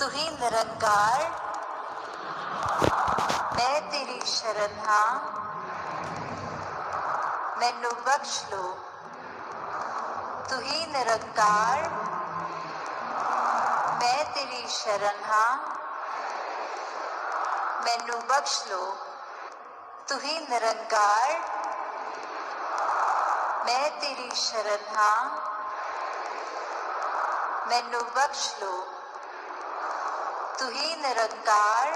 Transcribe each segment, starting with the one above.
तू ही निरंकार, मैं तेरी शरण हाँ, मैनू बख्श लो। तू ही निरंकार, मैं तेरी शरण हाँ, मैनू बख्श लो। तू ही निरंकार, मैं तेरी शरण हाँ, मैनू बख्श लो। तू ही निरंकार,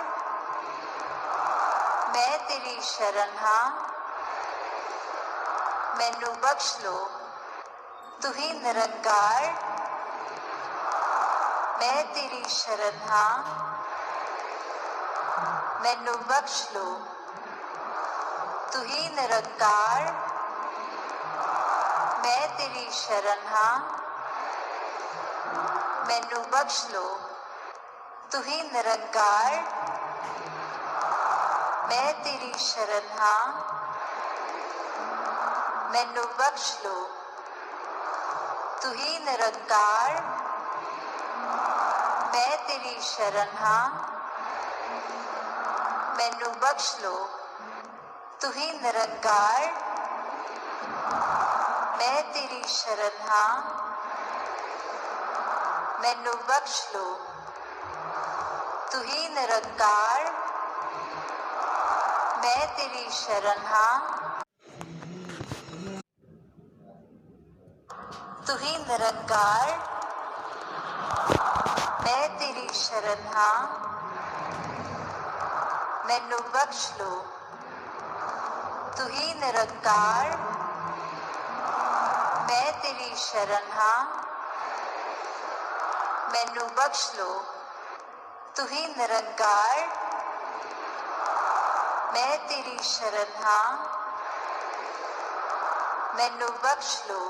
मैं तेरी शरण हाँ, मैनू बख्श लो। तू ही निरंकार, मैं तेरी शरण हाँ, मैनू बख्श लो। तू ही निरंकार, मैं तेरी शरण हाँ, मैनू बख्श लो। तू ही निरंकार, मैं तेरी शरण हाँ, मैनू बख्श लो। तू ही निरंकार, मैं तेरी शरण हाँ, मैनू बख्श लो। तू ही निरंकार, मैं तेरी शरण हाँ, मैनू बख्श लो। तू ही निरंकार, मैं तेरी शरण हाँ, तू ही निरंकार, मैं तेरी शरण हाँ, मैनू बख्श लो। तू ही निरंकार, मैं तेरी शरण हाँ, मैनू बख्श लो। तू ही निरंकार, मैं तेरी शरण हाँ, मैनू बख्श लो।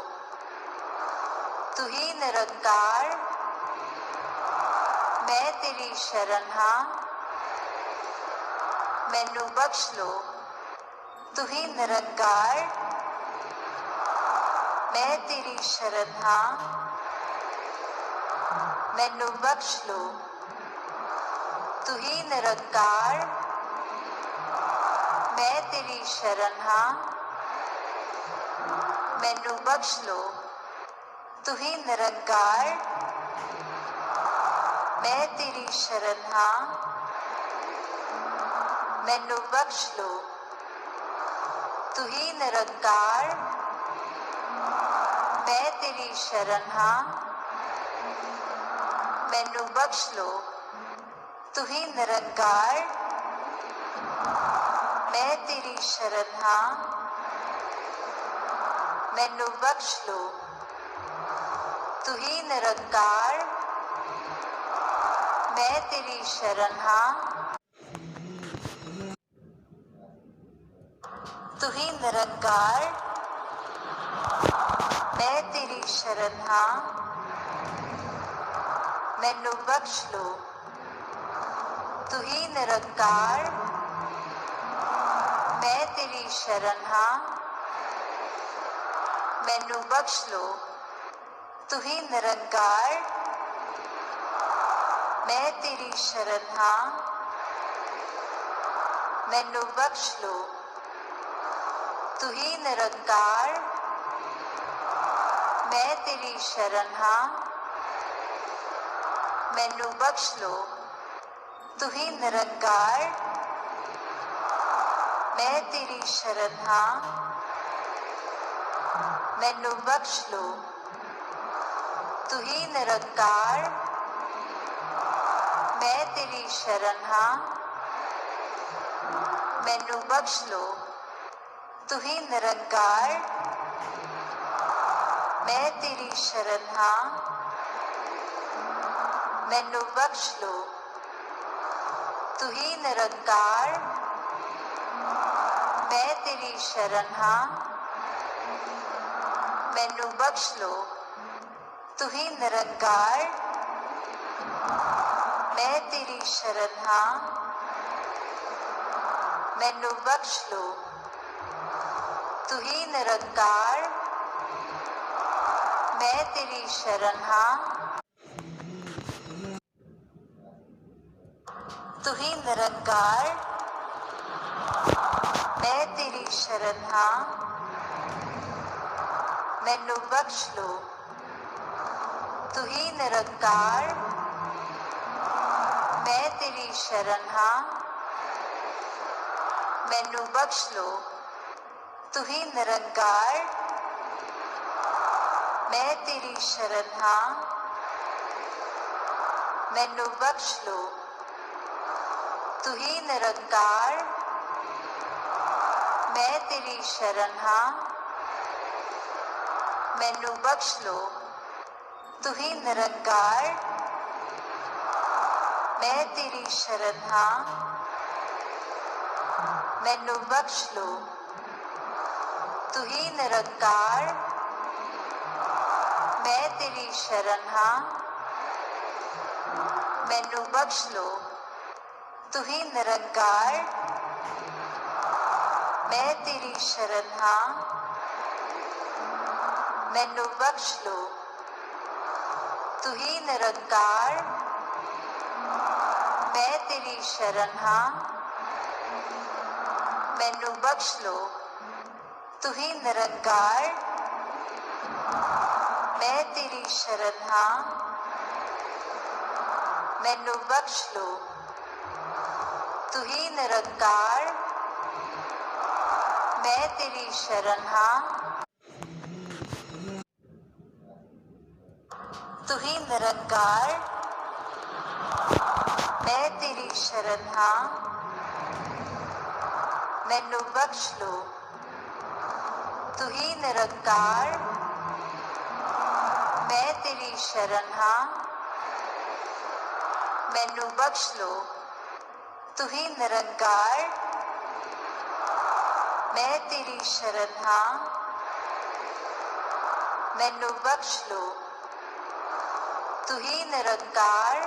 तू ही निरंकार, मैं तेरी शरण हाँ, मैनू बख्श लो। तू ही निरंकार, मैं तेरी शरण हाँ, मैनू बख्श लो। तू ही निरंकार, मैं तेरी शरण हाँ, मैनू बख्श लो। तू ही निरंकार, मैं तेरी शरण हाँ, मैनू बख्श लो। तू ही निरंकार, मैं तेरी शरण हाँ, मैनू बख्श लो। तू ही निरंकार, मैं तेरी शरण हाँ, मैनू बख्श लो। तू ही निरंकार, मैं तेरी शरण हाँ, तू ही निरंकार, मैं तेरी शरण हाँ, मैनू बख्श लो। तू ही निरंकार, मैं तेरी शरण हाँ, मैनू बख्श लो। तू ही निरंकार, मैं तेरी शरण हाँ, मैनू बख्श लो। तू ही निरंकार, मैं तेरी शरण हाँ, मैनू बख्श लो। तू ही निरंकार, मैं तेरी शरण हाँ, मैनू बख्श लो। तू ही निरंकार, मैं तेरी शरण हाँ, मैनू बख्श लो। तू ही निरंकार, मैं तेरी शरण हाँ, मैनू बख्श लो। तू ही निरंकार, मैं तेरी शरण हाँ, मैनू बख्श लो। तू ही निरंकार, मैं तेरी शरण हाँ, मैनू बख्श लो। तू ही निरंकार, मैं तेरी शरण हाँ, तू ही निरंकार, मैं तेरी शरण हाँ, मैनू बख्श लो। तू ही निरंकार, मैं तेरी शरण हाँ, मैनू बख्श लो। तू ही निरंकार, मैं तेरी शरण हाँ, मैनू बख्श लो। तू ही निरंकार, मैं तेरी शरण हाँ, मैनू बख्श लो। तू ही निरंकार, मैं तेरी शरण हाँ, मैनू बख्श लो। तू ही निरंकार, मैं तेरी शरण हाँ, मैनू बख्श लो। तू ही निरंकार, मैं तेरी शरण हाँ, मैनू बख्श लो। तू ही निरंकार, मैं तेरी शरण हाँ, मैनू बख्श लो। तू ही निरंकार, मैं तेरी शरण हाँ, मैनू बख्श लो। तू ही निरंकार, मैं तेरी शरण हाँ, तू ही निरंकार, मैं तेरी शरण हाँ, मैनू बख्श लो। तू ही निरंकार, मैं तेरी शरण हाँ, मैनू बख्श लो। तू ही निरंकार, मैं तेरी शरण हाँ, मैनू बख्श लो। तू ही निरंकार,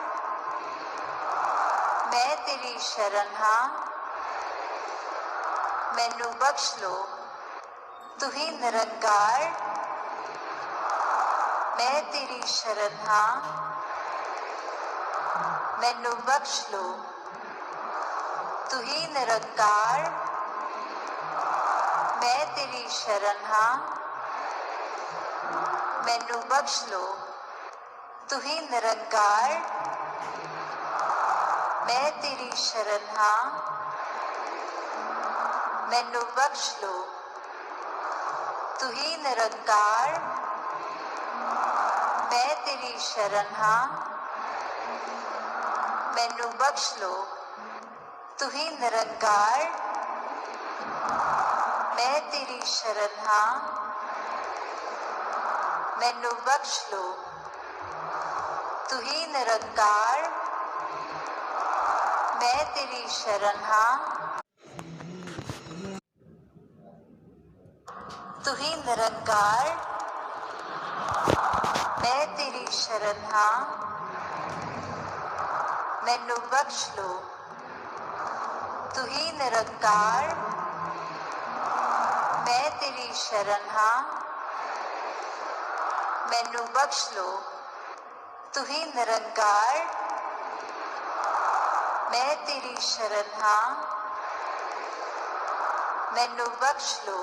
मैं तेरी शरण हाँ, मैनू बख्श लो। तू ही निरंकार, मैं तेरी शरण हाँ, मैनू बख्श लो। तू ही निरंकार, मैं तेरी शरण हाँ, मैनू बख्श लो। तू ही निरंकार, मैं तेरी शरण हाँ, मैनू बख्श लो। तू ही निरंकार, मैं तेरी शरण हाँ, मैनू बख्श लो। तू ही निरंकार, मैं तेरी शरण हाँ, मैनू बख्श लो। तू ही निरंकार, मैं तेरी शरण हाँ, तू ही निरंकार, मैं तेरी शरण हाँ, मैनू बख्श लो। तू ही निरंकार, मैं तेरी शरण हाँ, मैनू बख्श लो। तू ही निरंकार, मैं तेरी शरण हाँ, मैनू बख्श लो।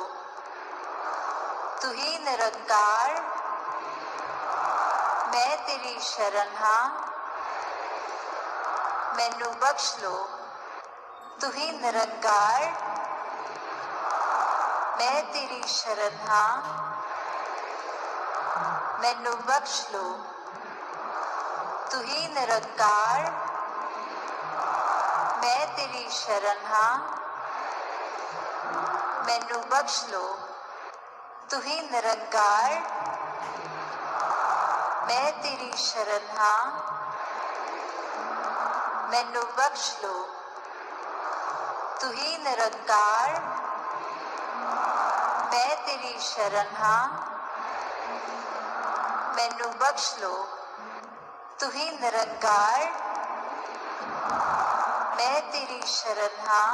तू ही निरंकार, मैं तेरी शरण हाँ, मैनू बख्श लो। तू ही निरंकार, मैं तेरी शरण हाँ, मैनू बख्श लो। तू ही निरंकार, मैं तेरी शरण हाँ, मैनू बख्श लो। तू ही निरंकार, मैं तेरी शरण हाँ, मैनू बख्श लो। तू ही निरंकार, मैं तेरी शरण हाँ, मैनू बख्श लो। तू ही निरंकार, मैं तेरी शरण हाँ,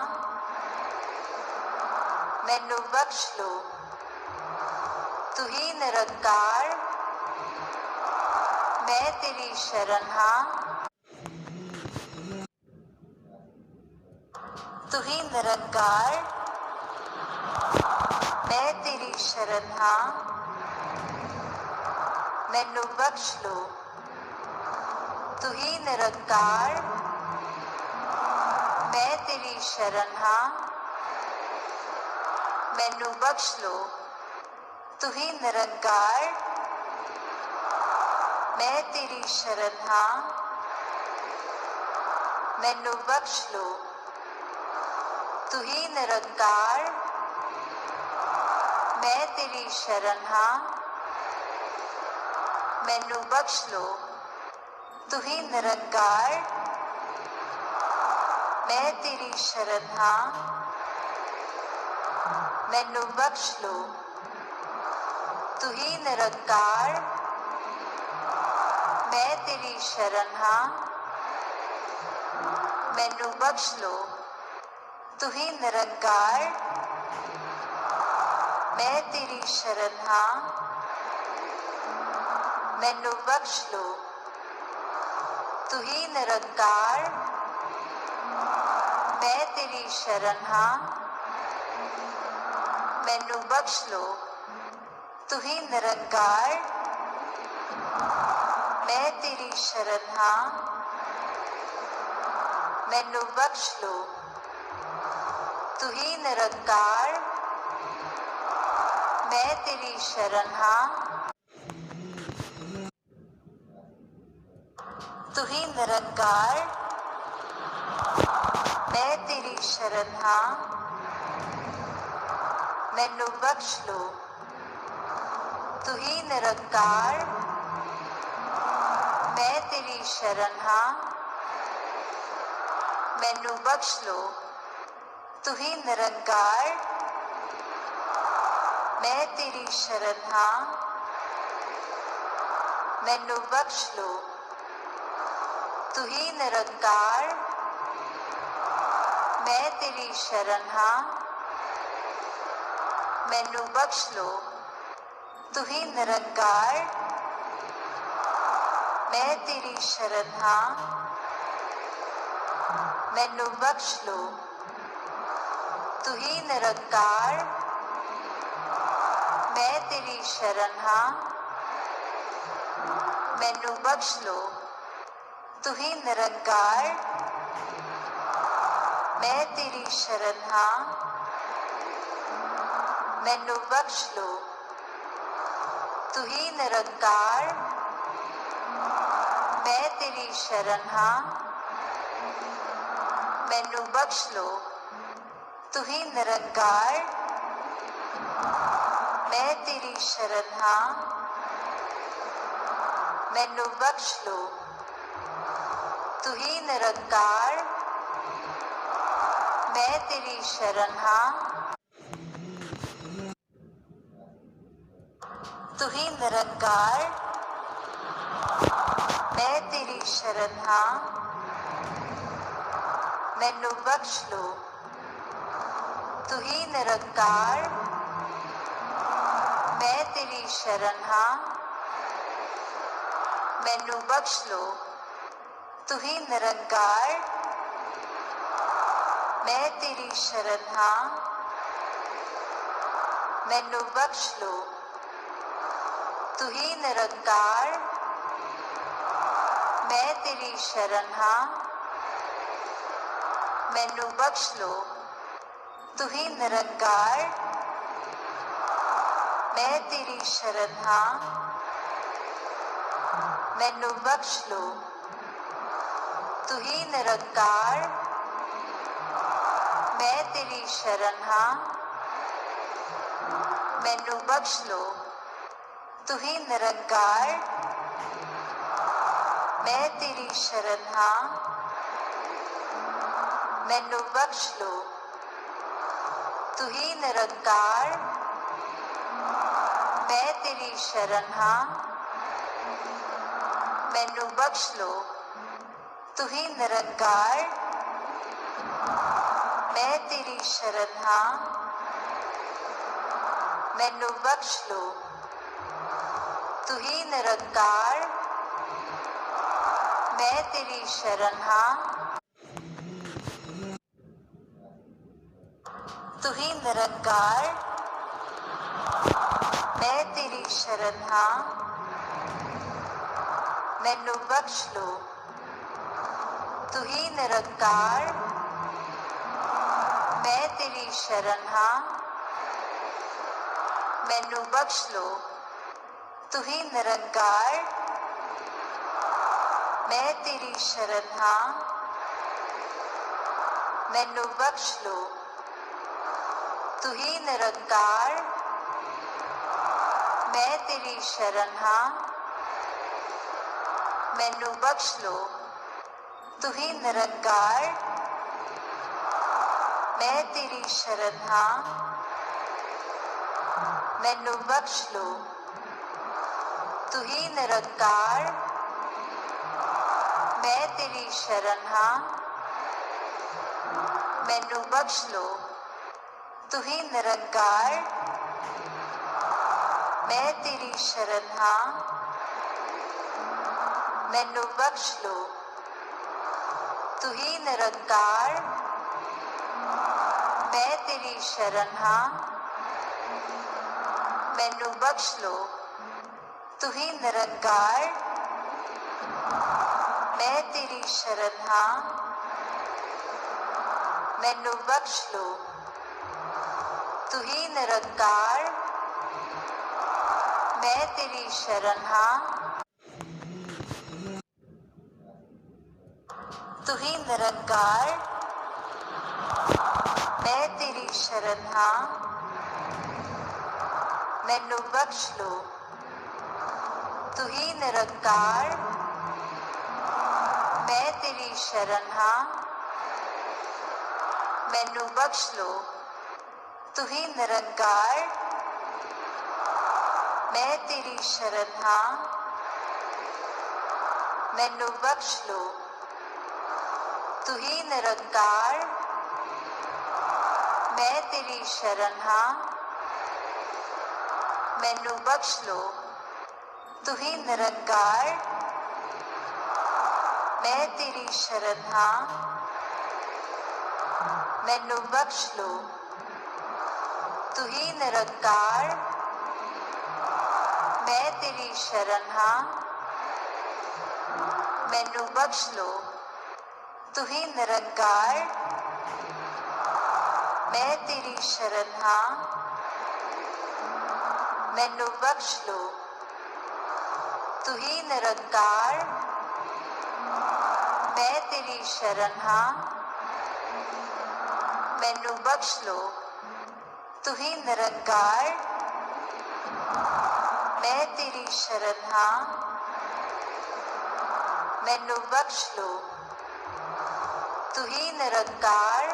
मैनू बख्श लो। तू ही निरंकार, मैं तेरी शरण हाँ, तू ही निरंकार, मैं तेरी शरण हाँ, मैनू बख्श लो। तू ही निरंकार, मैं तेरी शरण हाँ, मैनू बख्श लो। तू ही निरंकार, मैं तेरी शरण हाँ, मैनू बख्श लो। तू ही निरंकार, मैं तेरी शरण हाँ, मैनू बख्श लो। तू ही निरंकार, मैं तेरी शरण हाँ, मैनू बख्श लो। तू ही निरंकार, मैं तेरी शरण हाँ, मैनू बख्श लो। तू ही निरंकार, मैं तेरी शरण हाँ, मैनू बख्श लो। तू ही निरंकार, मैं तेरी शरण हाँ, मैनू बख्श लो। तू ही निरंकार, मैं तेरी शरण हाँ, मैनू बख्श लो। तू ही निरंकार, मैं तेरी शरण हाँ, तू ही निरंकार, मैं तेरी शरण हाँ, मैनू बख्श लो। तू ही निरंकार, मैं तेरी शरण हाँ, मैनू बख्श लो। तू ही निरंकार, मैं तेरी शरण हाँ, मैनू बख्श लो। तू ही निरंकार, मैं तेरी शरण हाँ, मैनू बख्श लो। तू ही निरंकार, मैं तेरी शरण हाँ, मैनू बख्श लो। तू ही निरंकार, मैं तेरी शरण हाँ, मैनू बख्श लो। तू ही निरंकार, मैं तेरी शरण हाँ, मैनू बख्श लो। तू ही निरंकार, मैं तेरी शरण हाँ, मैनू बख्श लो। तू ही निरंकार, मैं तेरी शरण हाँ, मैनू बख्श लो। तू ही निरंकार, मैं तेरी शरण हाँ, तू ही निरंकार, मैं तेरी शरण हाँ, मैनू बख्श लो। तू ही निरंकार, मैं तेरी शरण हाँ, मैनू बख्श लो। तू ही निरंकार, मैं तेरी शरण हाँ, मैनू बख्श लो। तू ही निरंकार, मैं तेरी शरण हाँ, मैनू बख्श लो। तू ही निरंकार, मैं तेरी शरण हाँ, मैनू बख्श लो। तू ही निरंकार, मैं तेरी शरण हाँ, मैनू बख्श लो। तू ही निरंकार, मैं तेरी शरण हाँ, मैनू बख्श लो। तू ही निरंकार, मैं तेरी शरण हाँ, मैनू बख्श लो। तू ही निरंकार, मैं तेरी शरण हाँ, मैनू बख्श लो। तू ही निरंकार, मैं तेरी शरण हाँ, तू ही निरंकार, मैं तेरी शरण हाँ, मैनू बख्श लो। तू ही निरंकार, मैं तेरी शरण हाँ, मैनू बख्श लो। तू ही निरंकार, मैं तेरी शरण हाँ, मैनू बख्श लो। तू ही निरंकार, मैं तेरी शरण हाँ, मैनू बख्श लो। तू ही निरंकार, मैं तेरी शरण हाँ, मैनू बख्श लो। तू ही निरंकार, मैं तेरी शरण हाँ, मैनू बख्श लो। तू ही निरंकार, मैं तेरी शरण हाँ, मैनू बख्श लो। तू ही निरंकार, मैं तेरी शरण हाँ, मैनू बख्श लो। तू ही निरंकार, मैं तेरी शरण हाँ, मैनू बख्श लो। तू ही निरंकार, मैं तेरी शरण हाँ, तू ही निरंकार, मैं तेरी शरण हाँ, मैनू बख्श लो। तू ही निरंकार, मैं तेरी शरण हाँ, मैनू बख्श लो। तू ही निरंकार, मैं तेरी शरण हाँ, मैनू बख्श लो। तू ही निरंकार, मैं तेरी शरण हाँ, मैनू बख्श लो। तू ही निरंकार, मैं तेरी शरण हाँ, मैनू बख्श लो। तू ही निरंकार, मैं तेरी शरण हाँ, मैनू बख्श लो। तू ही निरंकार, मैं तेरी शरण हाँ, मैनू बख्श लो। तू ही निरंकार, मैं तेरी शरण हाँ, मैनू बख्श लो। तू ही निरंकार, मैं तेरी शरण हाँ, मैनू बख्श लो। तू ही निरंकार,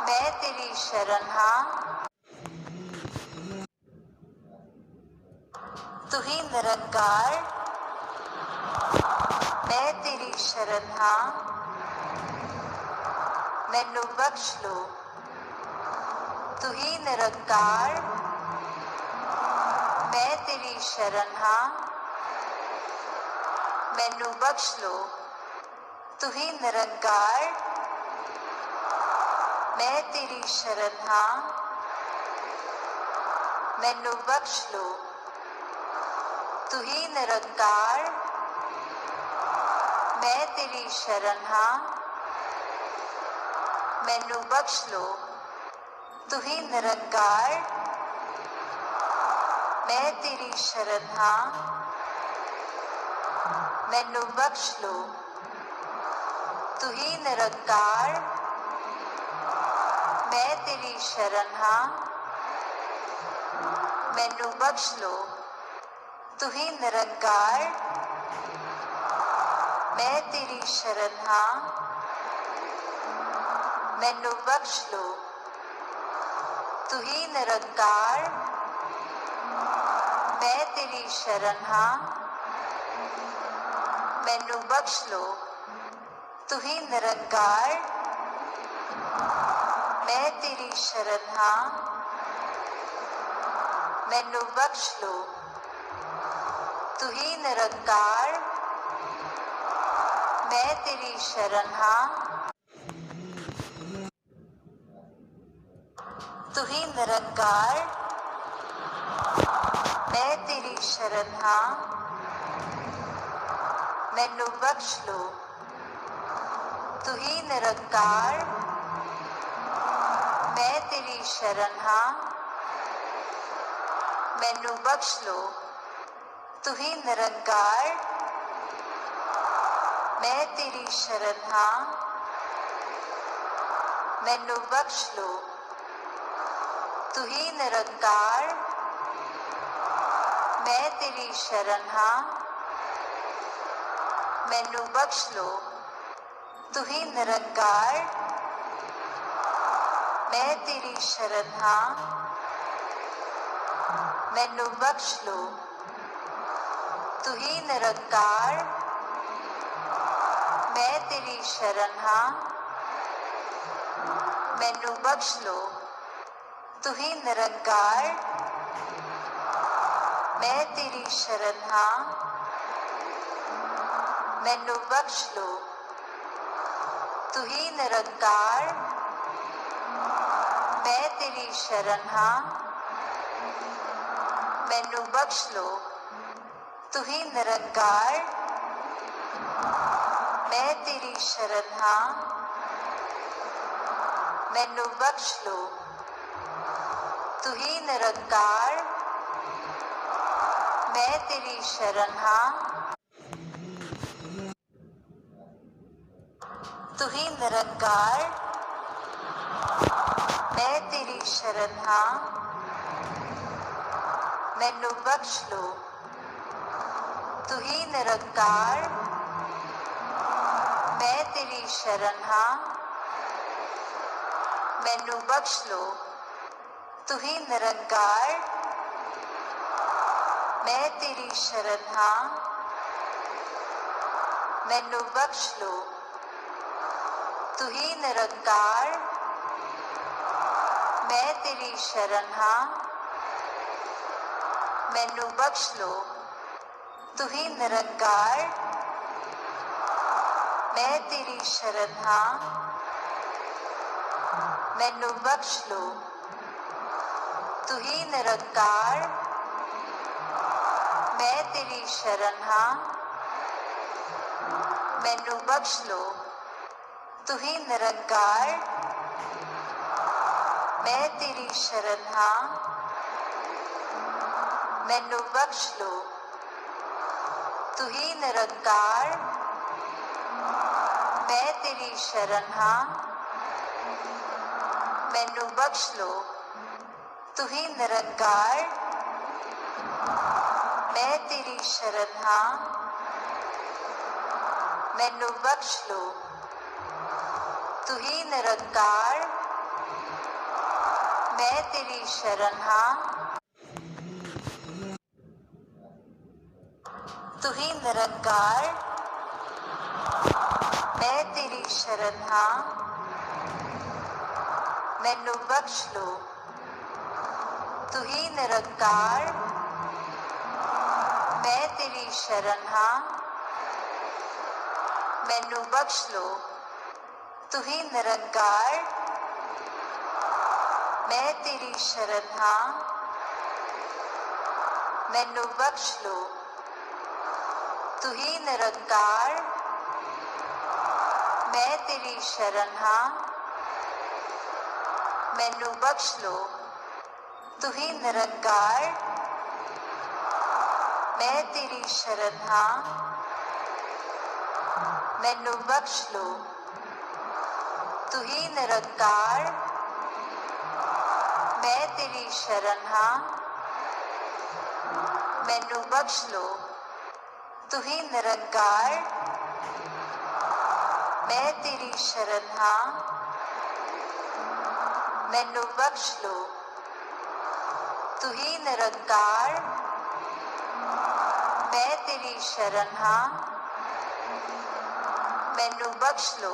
मैं तेरी शरण हाँ, तू ही निरंकार, मैं तेरी शरण हाँ, मैनू बख्श लो। तू ही निरंकार, मैं तेरी शरण हाँ, मैनू बख्श लो। तू ही निरंकार, मैं तेरी शरण हाँ, मैनू बख्श लो। तू ही निरंकार, मैं तेरी शरण हाँ, मैनू बख्श लो। तू ही निरंकार, मैं तेरी शरण हाँ, मैनू बख्श लो। तू ही निरंकार, मैं तेरी शरण हाँ, मैनू बख्श लो। तू ही निरंकार, मैं तेरी शरण हाँ, मैनू बख्श लो। तू ही निरंकार, मैं तेरी शरण हाँ, मैनू बख्श लो। तू ही निरंकार, मैं तेरी शरण हाँ, मैनू बख्श लो। तू ही निरंकार, मैं तेरी शरण हाँ, ही निरंकार, मैं तेरी शरण हाँ, मैनू बख्श लो। तू ही निरंकार, मैं तेरी शरण हाँ, मैनू बख्श लो। तू ही निरंकार, मैं तेरी शरण हाँ, मैनू बख्श लो। तू ही निरंकार, मैं तेरी शरण हाँ, मैनू बख्श लो। तू ही निरंकार, मैं तेरी शरण हाँ, मैनू बख्श लो। तू ही निरंकार, मैं तेरी शरण हाँ, मैनू बख्श लो। तू ही निरंकार, मैं तेरी शरण हाँ, मैनू बख्श लो। तू ही निरंकार, मैं तेरी शरण हाँ, मैनू बख्श लो। तू ही निरंकार, मैं तेरी शरण हाँ, मैनू बख्श लो। तू ही निरंकार, मैं तेरी शरण हाँ, तू ही निरंकार, मैं तेरी शरण हाँ, मैनू बख्श लो। तू ही निरंकार, मैं तेरी शरण हाँ, मैनू बख्श लो। तू ही निरंकार, मैं तेरी शरण हाँ, मैनू बख्श लो। तू ही निरंकार, मैं तेरी शरण हाँ, मैनू बख्श लो। तू ही निरंकार, मैं तेरी शरण हाँ, मैनू बख्श लो। तू ही निरंकार, मैं तेरी शरण हाँ, मैनू बख्श लो। तू ही निरंकार, मैं तेरी शरण हाँ, मैनू बख्श लो। तू ही निरंकार, मैं तेरी शरण हाँ, मैनू बख्श लो। तू ही निरंकार, मैं तेरी शरण हाँ, मैनू बख्श लो। तू ही निरंकार, मैं तेरी शरण हाँ, तू ही निरंकार, मैं तेरी शरण हाँ, मैनू बख्श लो। तू ही निरंकार, मैं तेरी शरण हाँ, मैनू बख्श लो। तू ही निरंकार, मैं तेरी शरण हाँ, मैनू बख्श लो। तू ही निरंकार, मैं तेरी शरण हाँ, मैनू बख्श लो। तू ही निरंकार, मैं तेरी शरण हाँ, मैनू बख्श लो। तू ही निरंकार, मैं तेरी शरण हाँ, मैनू बख्श लो। तू ही निरंकार, मैं तेरी शरण हाँ, मैनू बख्श लो। तू ही निरंकार, मैं तेरी शरण हाँ, मैनू बख्श लो।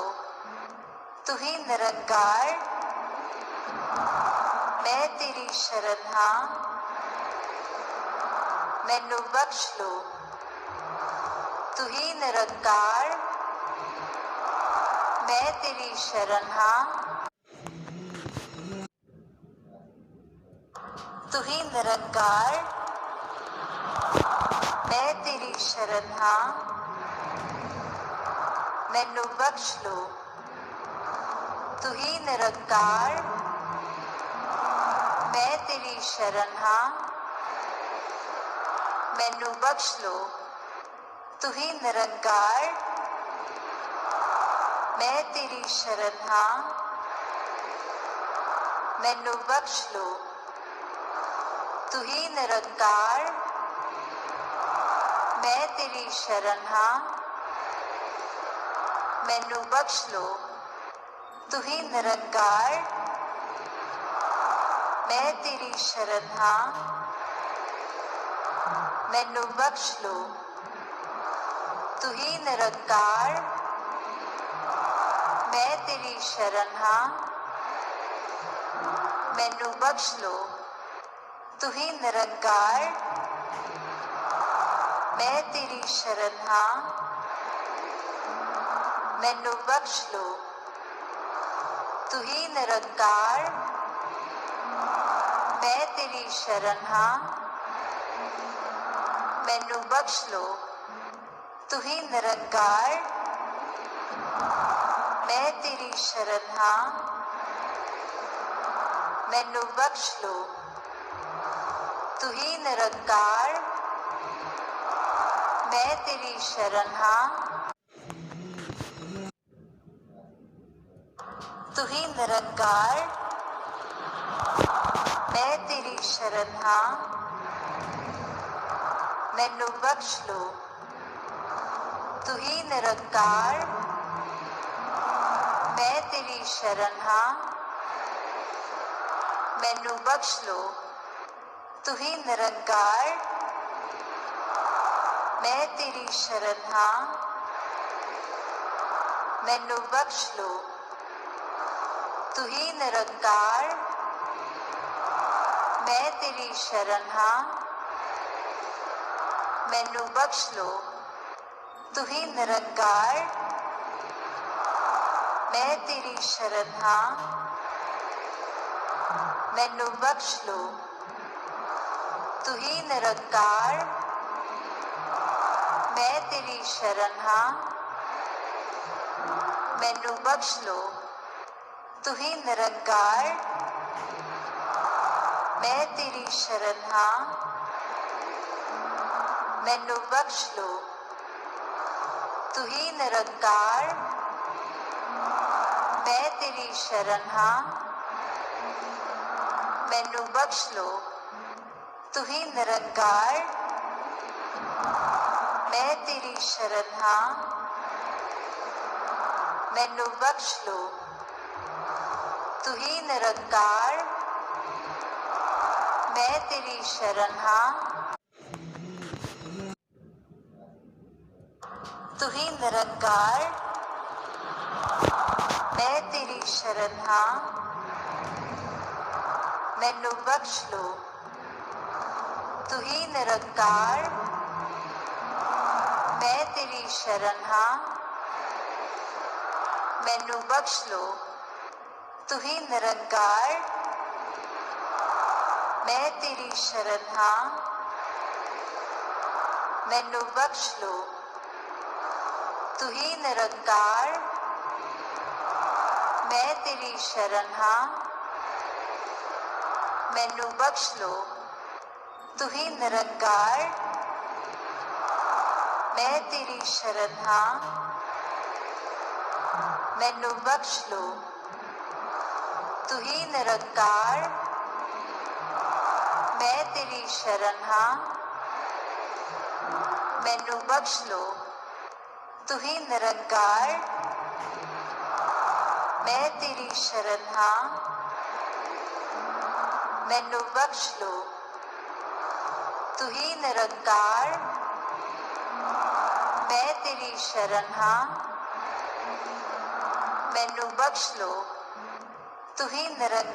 तू ही निरंकार, मैं तेरी शरण हाँ, मैनू बख्श लो। तू ही निरंकार, मैं तेरी शरण हाँ, ਨਿਰੰਕਾਰ ਮੈਂ ਤੇਰੀ ਸ਼ਰਨ ਹਾਂ ਮੈਨੂੰ ਬਖਸ਼ ਲੋ ਤੂੰ ਹੀ ਨਿਰੰਕਾਰ ਮੈਂ ਤੇਰੀ ਸ਼ਰਨ ਹਾਂ ਮੈਨੂੰ ਬਖਸ਼ ਲੋ ਤੂੰ ਹੀ ਨਿਰੰਕਾਰ ਮੈਂ ਤੇਰੀ ਸ਼ਰਨ ਹਾਂ ਮੈਨੂੰ ਬਖਸ਼ ਲੋ ਤੂੰ ਹੀ ਨਿਰੰਕਾਰ ਮੈਂ ਤੇਰੀ ਸ਼ਰਨ ਹਾਂ ਮੈਨੂੰ ਬਖਸ਼ ਲੋ ਤੂੰ ਹੀ ਨਿਰੰਕਾਰ ਮੈਂ ਤੇਰੀ ਸ਼ਰਨ ਹਾਂ ਮੈਨੂੰ ਬਖਸ਼ ਲੋ ਤੂੰ ਹੀ ਨਿਰੰਕਾਰ ਮੈਂ ਤੇਰੀ ਸ਼ਰਨ ਹਾਂ ਮੈਨੂੰ ਬਖਸ਼ ਲੋ ਤੂੰ ਹੀ ਨਿਰੰਕਾਰ ਮੈਂ ਤੇਰੀ ਸ਼ਰਨ ਹਾਂ ਮੈਨੂੰ ਬਖਸ਼ ਲੋ ਤੂੰ ਹੀ ਨਿਰੰਕਾਰ ਮੈਂ ਤੇਰੀ ਸ਼ਰਨ ਹਾਂ ਮੈਨੂੰ ਬਖਸ਼ ਲੋ ਤੂੰ ਹੀ ਨਿਰੰਕਾਰ ਮੈਂ ਤੇਰੀ ਸ਼ਰਨ ਹਾਂ ਮੈਨੂੰ ਬਖਸ਼ ਲੋ ਤੂੰ ਹੀ ਨਿਰੰਕਾਰ ਮੈਂ ਤੇਰੀ ਸ਼ਰਨ ਹਾਂ ਤੂੰ ਹੀ ਨਿਰੰਕਾਰ ਮੈਂ ਤੇਰੀ ਸ਼ਰਨ ਹਾਂ ਮੈਨੂੰ ਬਖਸ਼ ਲੋ ਤੂੰ ਹੀ ਨਿਰੰਕਾਰ ਮੈਂ ਤੇਰੀ ਸ਼ਰਨ ਹਾਂ ਮੈਨੂੰ ਬਖਸ਼ ਲੋ ਤੂੰ ਹੀ ਨਿਰੰਕਾਰ ਮੈਂ ਤੇਰੀ ਸ਼ਰਨ ਹਾਂ ਮੈਨੂੰ ਬਖਸ਼ ਲੋ ਤੂੰ ਹੀ ਨਿਰੰਕਾਰ ਮੈਂ ਤੇਰੀ ਸ਼ਰਨ ਹਾਂ ਮੈਨੂੰ ਬਖਸ਼ ਲੋ ਤੂੰ ਹੀ ਨਿਰੰਕਾਰ ਮੈਂ ਤੇਰੀ ਸ਼ਰਨ ਹਾਂ ਮੈਨੂੰ ਬਖਸ਼ ਲੋ ਤੂੰ ਹੀ ਨਿਰੰਕਾਰ ਮੈਂ ਤੇਰੀ ਸ਼ਰਨ ਹਾਂ ਮੈਨੂੰ ਬਖਸ਼ ਲੋ ਤੂੰ ਹੀ ਨਿਰੰਕਾਰ ਮੈਂ ਤੇਰੀ ਸ਼ਰਨ ਹਾਂ ਮੈਨੂੰ ਬਖਸ਼ ਲੋ ਤੂੰ ਹੀ ਨਿਰੰਕਾਰ ਮੈਂ ਤੇਰੀ ਸ਼ਰਨ ਹਾਂ ਮੈਨੂੰ ਬਖਸ਼ ਲੋ ਤੂੰ ਹੀ ਨਿਰੰਕਾਰ ਮੈਂ ਤੇਰੀ ਸ਼ਰਨ ਹਾਂ ਮੈਨੂੰ ਬਖਸ਼ ਲੋ ਤੂੰ ਹੀ ਨਿਰੰਕਾਰ ਮੈਂ ਤੇਰੀ ਸ਼ਰਨ ਹਾਂ ਤੂੰ ਹੀ ਨਿਰੰਕਾਰ ਮੈਂ ਤੇਰੀ ਸ਼ਰਨ ਹਾਂ ਮੈਨੂੰ ਬਖਸ਼ ਲੋ ਤੂੰ ਹੀ ਨਿਰੰਕਾਰ ਮੈਂ ਤੇਰੀ ਸ਼ਰਨ ਹਾਂ ਮੈਨੂੰ ਬਖਸ਼ ਲੋ ਤੂੰ ਹੀ ਨਿਰੰਕਾਰ ਮੈਂ ਤੇਰੀ ਸ਼ਰਨ ਹਾਂ ਮੈਨੂੰ ਬਖਸ਼ ਲੋ ਤੂੰ ਹੀ ਨਿਰੰਕਾਰ ਮੈਂ ਤੇਰੀ ਸ਼ਰਨ ਹਾਂ ਮੈਨੂੰ ਬਖਸ਼ ਲੋ ਤੂੰ ਹੀ ਨਿਰੰਕਾਰ ਮੈਂ ਤੇਰੀ ਸ਼ਰਨ ਹਾਂ ਮੈਨੂੰ ਬਖਸ਼ ਲੋ ਤੂੰ ਹੀ ਨਿਰੰਕਾਰ ਮੈਂ ਤੇਰੀ ਸ਼ਰਨ ਹਾਂ ਮੈਨੂੰ ਬਖਸ਼ ਲੋ ਤੂੰ ਹੀ ਨਿਰੰਕਾਰ ਮੈਂ ਤੇਰੀ ਸ਼ਰਨ ਹਾਂ ਮੈਨੂੰ ਬਖਸ਼ ਲੋ ਤੂੰ ਹੀ ਨਿਰੰਕਾਰ ਮੈਂ ਤੇਰੀ ਸ਼ਰਨ ਹਾਂ ਮੈਨੂੰ ਬਖਸ਼ ਲੋ ਤੂੰ ਹੀ ਨਿਰੰਕਾਰ